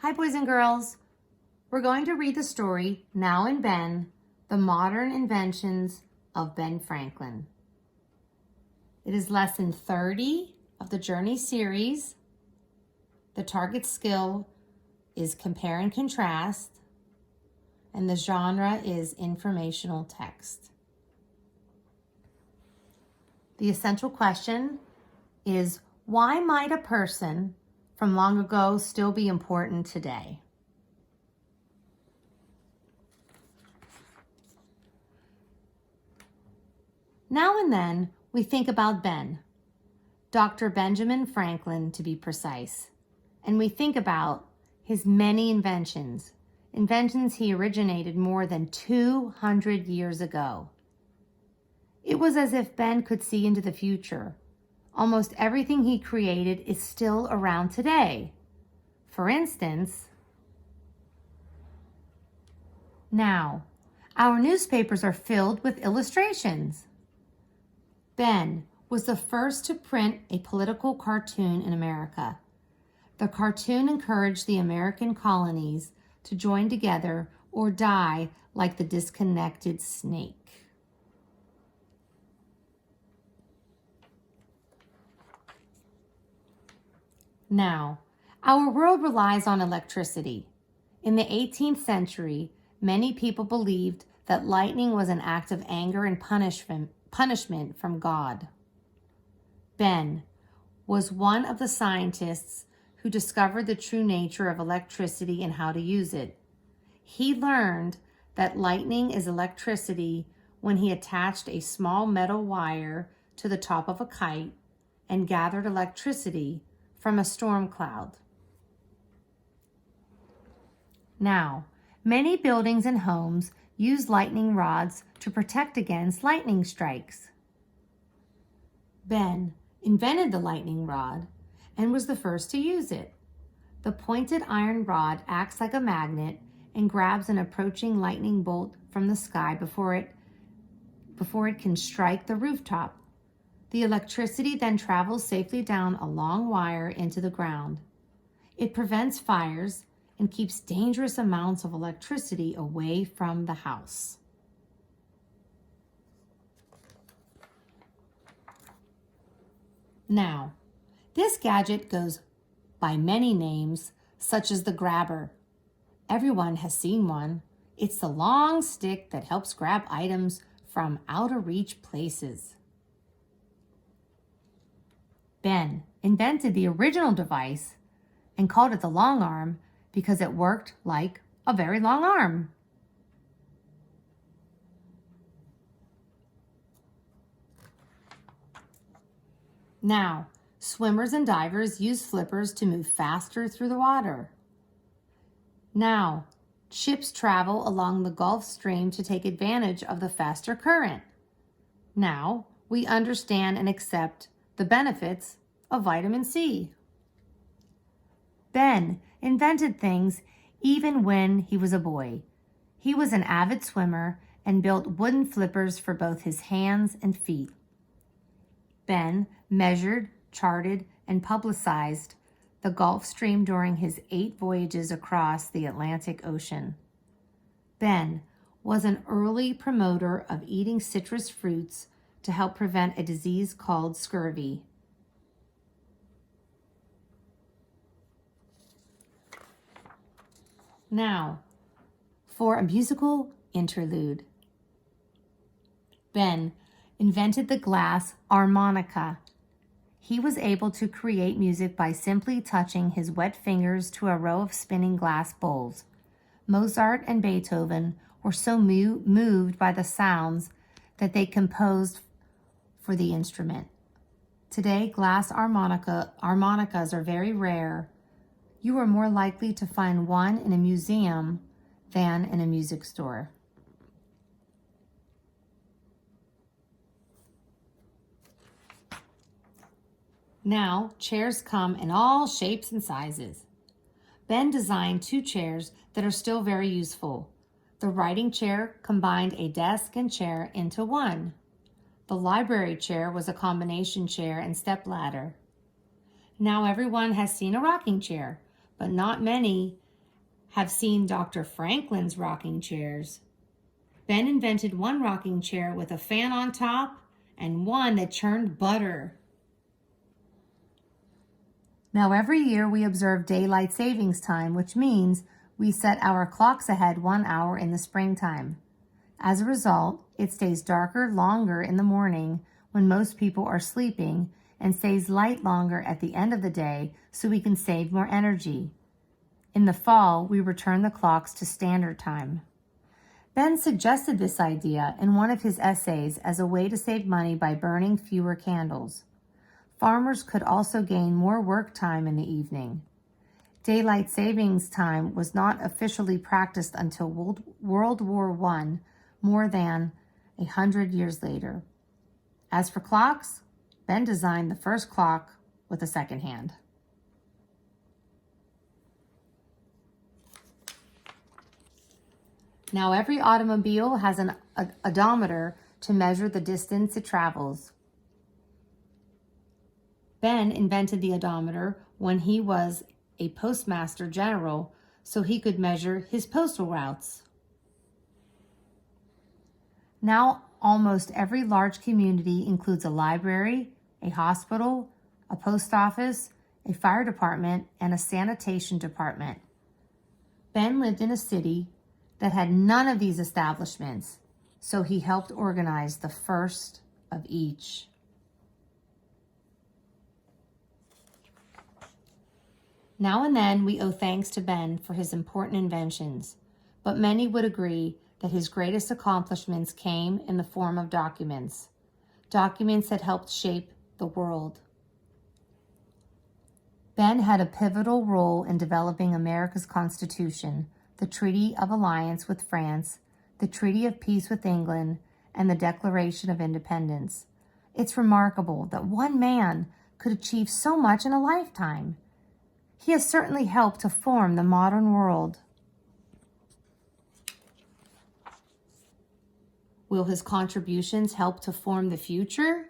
Hi, boys and girls. We're going to read the story, Now and Ben, The Modern Inventions of Ben Franklin. It is lesson 30 of the Journey series. The target skill is compare and contrast, and the genre is informational text. The essential question is, why might a person from long ago still be important today? Now and then, we think about Ben, Dr. Benjamin Franklin to be precise, and we think about his many inventions he originated more than 200 years ago. It was as if Ben could see into the future. Almost everything he created is still around today. For instance, now, our newspapers are filled with illustrations. Ben was the first to print a political cartoon in America. The cartoon encouraged the American colonies to join together or die like the disconnected snake. Now, our world relies on electricity. In the 18th century, many people believed that lightning was an act of anger and punishment from God. Ben was one of the scientists who discovered the true nature of electricity and how to use it. He learned that lightning is electricity when he attached a small metal wire to the top of a kite and gathered electricity from a storm cloud. Now, many buildings and homes use lightning rods to protect against lightning strikes. Ben invented the lightning rod and was the first to use it. The pointed iron rod acts like a magnet and grabs an approaching lightning bolt from the sky before it can strike the rooftop. The electricity then travels safely down a long wire into the ground. It prevents fires and keeps dangerous amounts of electricity away from the house. Now, this gadget goes by many names, such as the grabber. Everyone has seen one. It's the long stick that helps grab items from out-of-reach places. Ben invented the original device and called it the long arm because it worked like a very long arm. Now, swimmers and divers use flippers to move faster through the water. Now, ships travel along the Gulf Stream to take advantage of the faster current. Now, we understand and accept the benefits of vitamin C. Ben invented things even when he was a boy. He was an avid swimmer and built wooden flippers for both his hands and feet. Ben measured, charted, and publicized the Gulf Stream during his 8 voyages across the Atlantic Ocean. Ben was an early promoter of eating citrus fruits to help prevent a disease called scurvy. Now, for a musical interlude. Ben invented the glass harmonica. He was able to create music by simply touching his wet fingers to a row of spinning glass bowls. Mozart and Beethoven were so moved by the sounds that they composed for the instrument. Today, glass harmonicas are very rare. You are more likely to find one in a museum than in a music store. Now, chairs come in all shapes and sizes. Ben designed 2 chairs that are still very useful. The writing chair combined a desk and chair into one. The library chair was a combination chair and stepladder. Now everyone has seen a rocking chair, but not many have seen Dr. Franklin's rocking chairs. Ben invented one rocking chair with a fan on top and one that churned butter. Now, every year we observe daylight savings time, which means we set our clocks ahead 1 hour in the springtime. As a result, it stays darker longer in the morning when most people are sleeping and stays light longer at the end of the day so we can save more energy. In the fall, we return the clocks to standard time. Ben suggested this idea in one of his essays as a way to save money by burning fewer candles. Farmers could also gain more work time in the evening. Daylight savings time was not officially practiced until World War I, more than 100 years later. As for clocks, Ben designed the first clock with a second hand. Now, every automobile has an odometer to measure the distance it travels. Ben invented the odometer when he was a postmaster general so he could measure his postal routes. Now, almost every large community includes a library, a hospital, a post office, a fire department, and a sanitation department. Ben lived in a city that had none of these establishments, so he helped organize the first of each. Now and then we owe thanks to Ben for his important inventions, but many would agree that his greatest accomplishments came in the form of documents that helped shape the world. Ben had a pivotal role in developing America's Constitution, the Treaty of Alliance with France, the Treaty of Peace with England, and the Declaration of Independence. It's remarkable that one man could achieve so much in a lifetime. He has certainly helped to form the modern world. Will his contributions help to form the future?